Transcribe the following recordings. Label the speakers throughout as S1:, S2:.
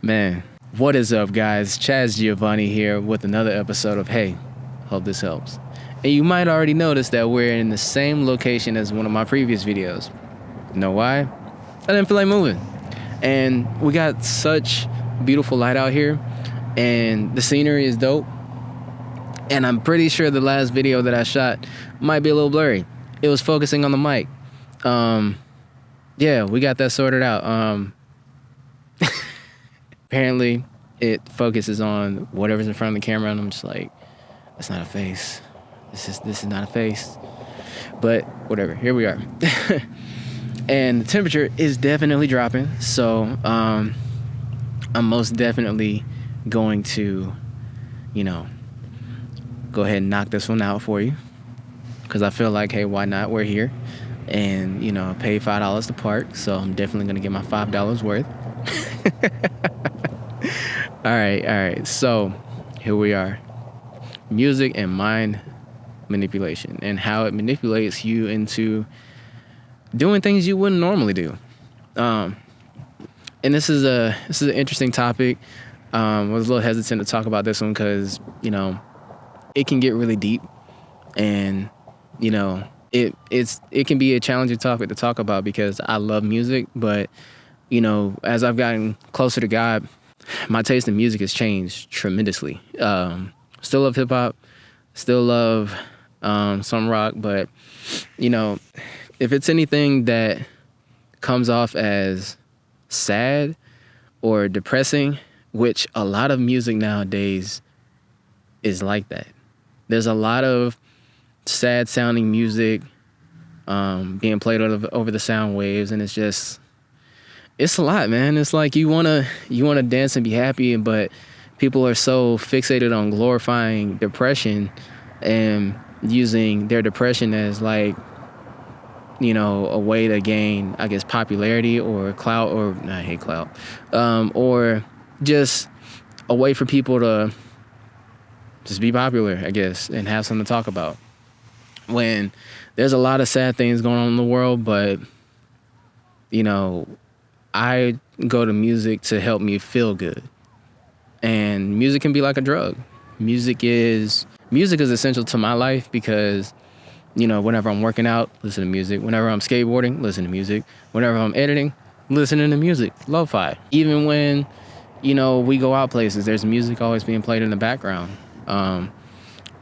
S1: Man, what is up, guys? Chazz Giovonni here with another episode of Hey, hope this helps. And you might already notice that we're in the same location as one of my previous videos. You know why? I didn't feel like moving. And we got such beautiful light out here, and the scenery is dope. And I'm pretty sure the last video that I shot might be a little blurry. It was focusing on the mic. Yeah, we got that sorted out. Apparently, it focuses on whatever's in front of the camera, and I'm just like, that's not a face. This is not a face. But whatever, here we are. And the temperature is definitely dropping, so I'm most definitely going to, go ahead and knock this one out for you, because I feel like, hey, why not? We're here, and pay $5 to park, so I'm definitely gonna get my $5 worth. All right. So here we are. Music and mind manipulation, and how it manipulates you into doing things you wouldn't normally do. And this is an interesting topic. I was a little hesitant to talk about this one because it can get really deep, and it can be a challenging topic to talk about because I love music, but as I've gotten closer to God, my taste in music has changed tremendously. Still love hip hop, still love some rock, but if it's anything that comes off as sad or depressing, which a lot of music nowadays is like that. There's a lot of sad sounding music being played over the sound waves, and it's a lot, man. It's like you wanna dance and be happy, but people are so fixated on glorifying depression and using their depression as like a way to gain, I guess, popularity or clout, or I hate clout, or just a way for people to just be popular, I guess, and have something to talk about. When there's a lot of sad things going on in the world, but I go to music to help me feel good. And music can be like a drug. Music is essential to my life because whenever I'm working out, listen to music. Whenever I'm skateboarding, listen to music. Whenever I'm editing, listening to music. Lo-fi. Even when, we go out places, there's music always being played in the background.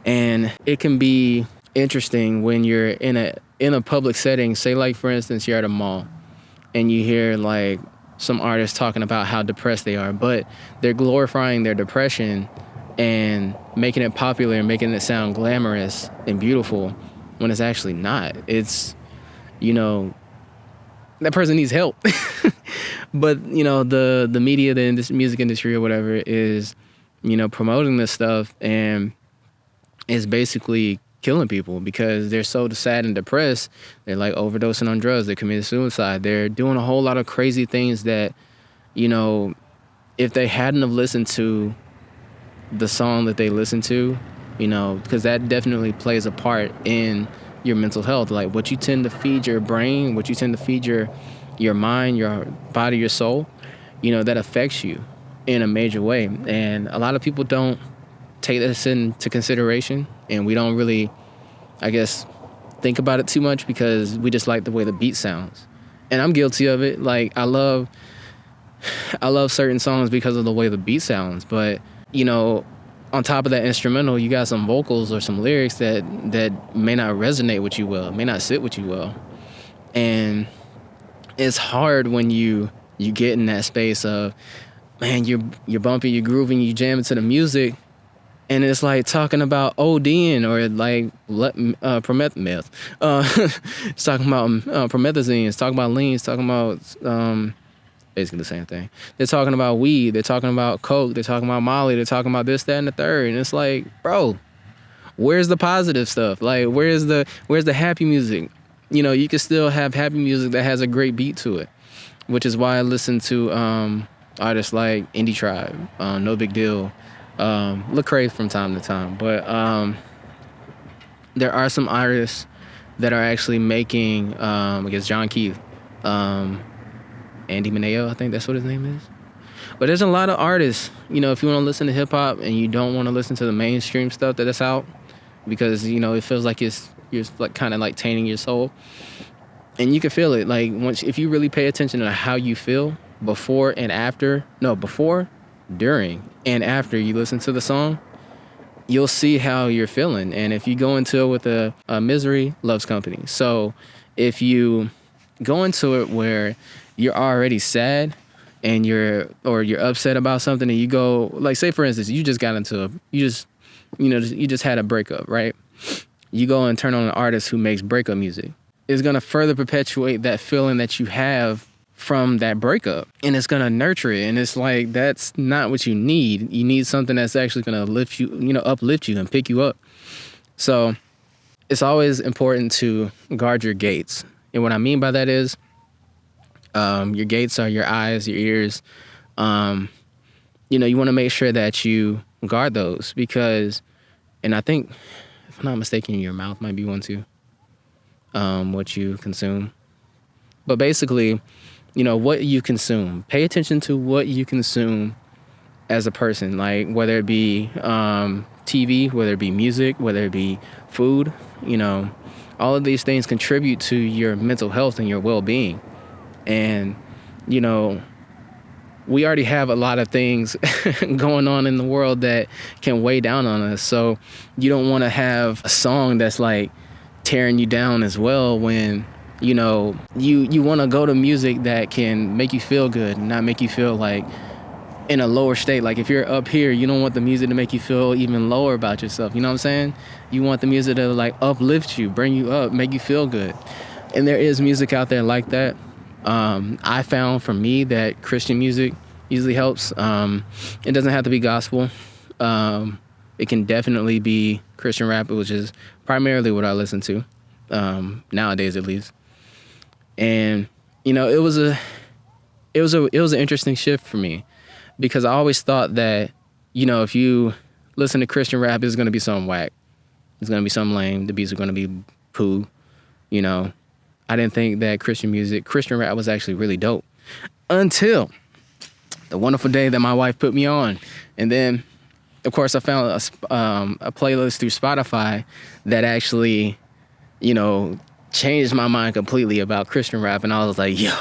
S1: And it can be interesting when you're in a public setting. Say, like, for instance, you're at a mall and you hear like some artists talking about how depressed they are, but they're glorifying their depression and making it popular and making it sound glamorous and beautiful when it's actually not. It's, that person needs help. But, the media, the music industry or whatever is, promoting this stuff, and is basically killing people because they're so sad and depressed. They're like overdosing on drugs. They're committing suicide. They're doing a whole lot of crazy things that, if they hadn't have listened to the song that they listened to, because that definitely plays a part in your mental health. Like what you tend to feed your brain, what you tend to feed your mind, your body, your soul, that affects you in a major way. And a lot of people don't take this into consideration, and we don't really, I guess, think about it too much because we just like the way the beat sounds. And I'm guilty of it. Like I love certain songs because of the way the beat sounds, but on top of that instrumental, you got some vocals or some lyrics that may not resonate with you well, may not sit with you well. And it's hard when you get in that space of, man, you're bumping, you're grooving, you jamming to the music, and it's like talking about ODing or like promethazine. It's talking about promethazine. It's talking about lean. It's talking about basically the same thing. They're talking about weed. They're talking about coke. They're talking about Molly. They're talking about this, that, and the third. And it's like, bro, where's the positive stuff? Like, where's the happy music? You can still have happy music that has a great beat to it, which is why I listen to artists like Indie Tribe, No Big Deal, Lecrae from time to time. But there are some artists that are actually making, I guess, John Keith, and Andy Mineo, I think that's what his name is. But there's a lot of artists, if you want to listen to hip hop and you don't want to listen to the mainstream stuff that is out, because it feels like you're like kind of like tainting your soul, and you can feel it. Like if you really pay attention to how you feel before, during, and after you listen to the song, you'll see how you're feeling. And if you go into it with a misery loves company. So if you go into it where you're already sad and you're upset about something, and you go, like, say for instance, you just had a breakup, right? You go and turn on an artist who makes breakup music. It's going to further perpetuate that feeling that you have from that breakup, and it's going to nurture it. And it's like, that's not what you need. You need something that's actually going to uplift you and pick you up. So it's always important to guard your gates. And what I mean by that is, your gates are your eyes, your ears. You want to make sure that you guard those, because, and I think, if I'm not mistaken, your mouth might be one too, what you consume. But basically, what you consume. Pay attention to what you consume as a person, like whether it be TV, whether it be music, whether it be food. All of these things contribute to your mental health and your well-being. And, we already have a lot of things going on in the world that can weigh down on us. So you don't want to have a song that's like tearing you down as well, when you want to go to music that can make you feel good and not make you feel like in a lower state. Like if you're up here, you don't want the music to make you feel even lower about yourself. You know what I'm saying? You want the music to like uplift you, bring you up, make you feel good. And there is music out there like that. I found for me that Christian music usually helps. It doesn't have to be gospel. It can definitely be Christian rap, which is primarily what I listen to, nowadays at least. And it was an interesting shift for me, because I always thought that if you listen to Christian rap, it's gonna be something whack, it's gonna be something lame, the beats are gonna be poo. I didn't think that Christian rap was actually really dope, until the wonderful day that my wife put me on. And then, of course, I found a playlist through Spotify that actually, changed my mind completely about Christian rap. And I was like, yo,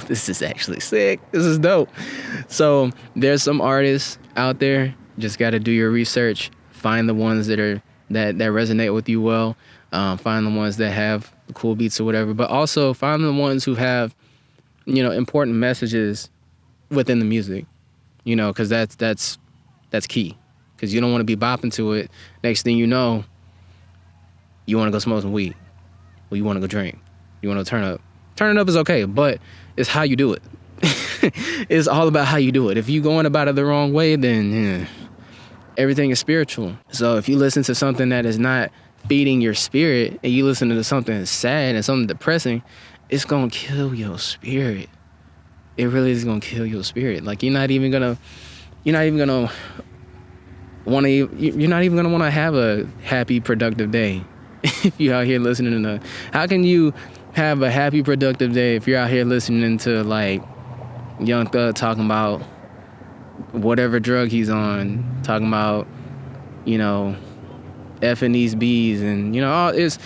S1: this is actually sick. This is dope. So there's some artists out there. Just got to do your research. Find the ones that resonate with you well. Find the ones that have cool beats or whatever. But also find the ones who have, important messages within the music. Because that's key. Because you don't want to be bopping to it. Next thing you know, you want to go smoke some weed. Or you want to go drink. You want to turn up. Turning up is okay, but it's how you do it. It's all about how you do it. If you're going about it the wrong way, then everything is spiritual. So if you listen to something that is not feeding your spirit, and you listen to something that's sad and something depressing, it's going to kill your spirit. It really is going to kill your spirit. Like you're not even going to want to have a happy, productive day. If you're out here listening to, how can you have a happy, productive day if you're out here listening to like Young Thug talking about whatever drug he's on, talking about, effing these bees, and it's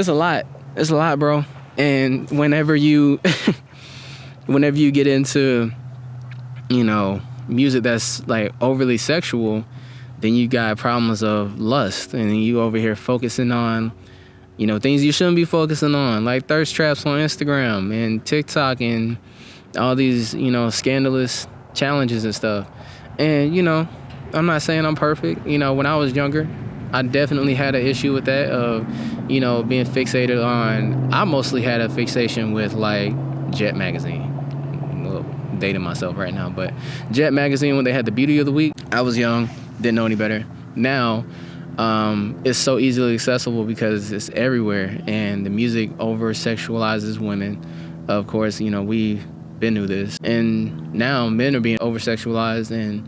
S1: a lot. It's a lot, bro. And whenever you get into, music that's like overly sexual, then you got problems of lust, and you over here focusing on, things you shouldn't be focusing on, like thirst traps on Instagram and TikTok and all these, scandalous challenges and stuff. And, I'm not saying I'm perfect. When I was younger, I definitely had an issue with that of, being fixated on, I mostly had a fixation with like Jet Magazine. Well, dating myself right now, but Jet Magazine, when they had the Beauty of the Week, I was young, didn't know any better. Now, it's so easily accessible because it's everywhere, and the music over-sexualizes women. Of course, we've been through this, and now men are being over-sexualized, and,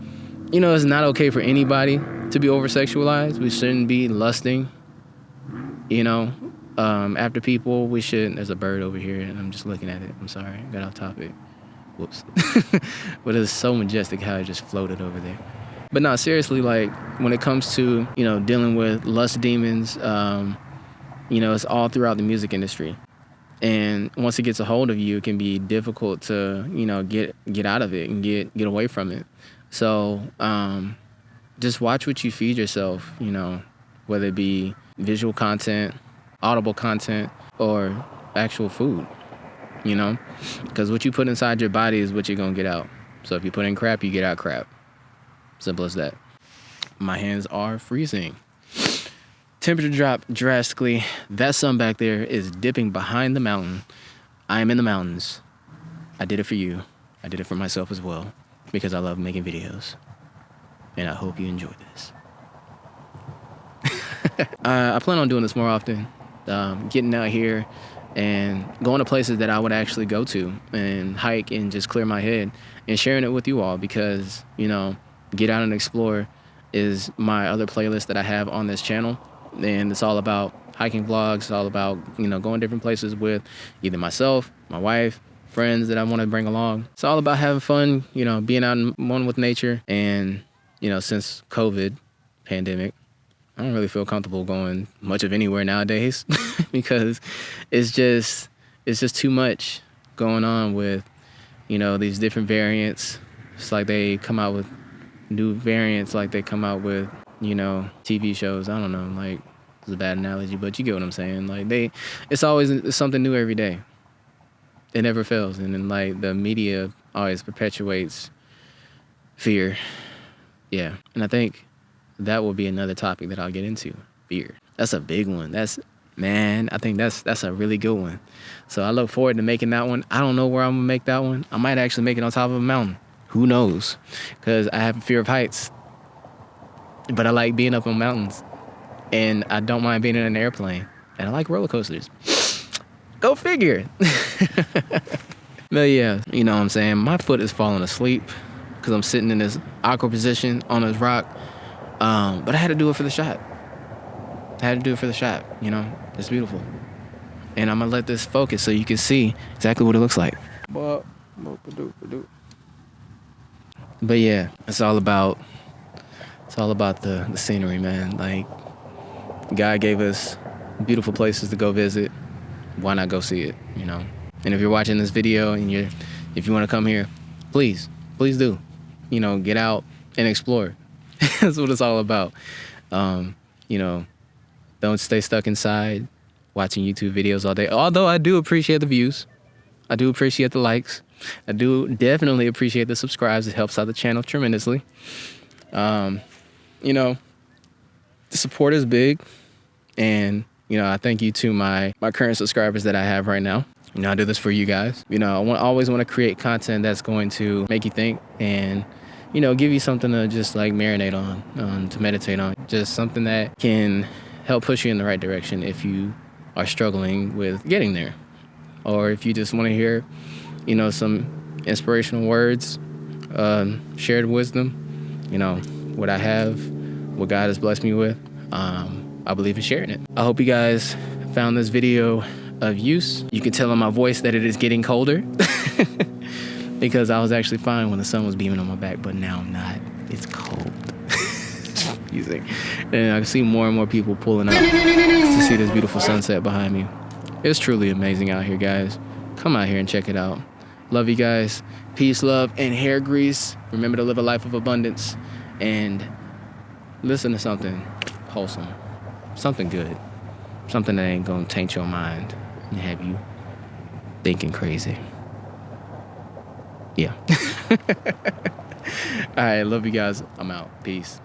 S1: it's not okay for anybody to be over-sexualized. We shouldn't be lusting, after people. We shouldn't. There's a bird over here, and I'm just looking at it. I'm sorry, got off topic. Whoops. But it's so majestic how it just floated over there. But no, seriously, like when it comes to, dealing with lust demons, it's all throughout the music industry. And once it gets a hold of you, it can be difficult to, get out of it and get away from it. So just watch what you feed yourself, whether it be visual content, audible content, or actual food, because what you put inside your body is what you're going to get out. So if you put in crap, you get out crap. Simple as that. My hands are freezing. Temperature dropped drastically. That sun back there is dipping behind the mountain. I am in the mountains. I did it for you. I did it for myself as well, because I love making videos. And I hope you enjoy this. I plan on doing this more often. Getting out here and going to places that I would actually go to and hike and just clear my head and sharing it with you all, because, Get Out and Explore is my other playlist that I have on this channel. And it's all about hiking vlogs. It's all about, going different places with either myself, my wife, friends that I want to bring along. It's all about having fun, being out in one with nature. And, since COVID pandemic, I don't really feel comfortable going much of anywhere nowadays because it's just too much going on with, these different variants. It's like they come out with new variants, like they come out with, TV shows. I don't know, like, it's a bad analogy, but you get what I'm saying. Like, it's always something new every day. It never fails. And then, like, the media always perpetuates fear. Yeah. And I think that will be another topic that I'll get into. Fear. That's a big one. I think that's a really good one. So I look forward to making that one. I don't know where I'm going to make that one. I might actually make it on top of a mountain. Who knows? Because I have a fear of heights. But I like being up on mountains. And I don't mind being in an airplane. And I like roller coasters. Go figure. But yeah, you know what I'm saying? My foot is falling asleep because I'm sitting in this awkward position on this rock. But I had to do it for the shot. It's beautiful. And I'm going to let this focus so you can see exactly what it looks like. But yeah, it's all about the scenery, man. Like, God gave us beautiful places to go visit. Why not go see it, And if you're watching this video and if you want to come here, please do. Get out and explore. That's what it's all about. Don't stay stuck inside watching YouTube videos all day. Although I do appreciate the views. I do appreciate the likes. I do definitely appreciate the subscribes. It helps out the channel tremendously. The support is big. And, I thank you to my current subscribers that I have right now. I do this for you guys. I always want to create content that's going to make you think and, give you something to just like marinate on, to meditate on. Just something that can help push you in the right direction if you are struggling with getting there. Or if you just want to hear, some inspirational words, shared wisdom, what I have, what God has blessed me with. I believe in sharing it. I hope you guys found this video of use. You can tell in my voice that it is getting colder because I was actually fine when the sun was beaming on my back, but now I'm not. It's cold. And I see more and more people pulling up to see this beautiful sunset behind me. It's truly amazing out here, guys. Come out here and check it out. Love you guys. Peace, love, and hair grease. Remember to live a life of abundance and listen to something wholesome. Something good. Something that ain't gonna taint your mind and have you thinking crazy. Yeah. All right, love you guys. I'm out. Peace.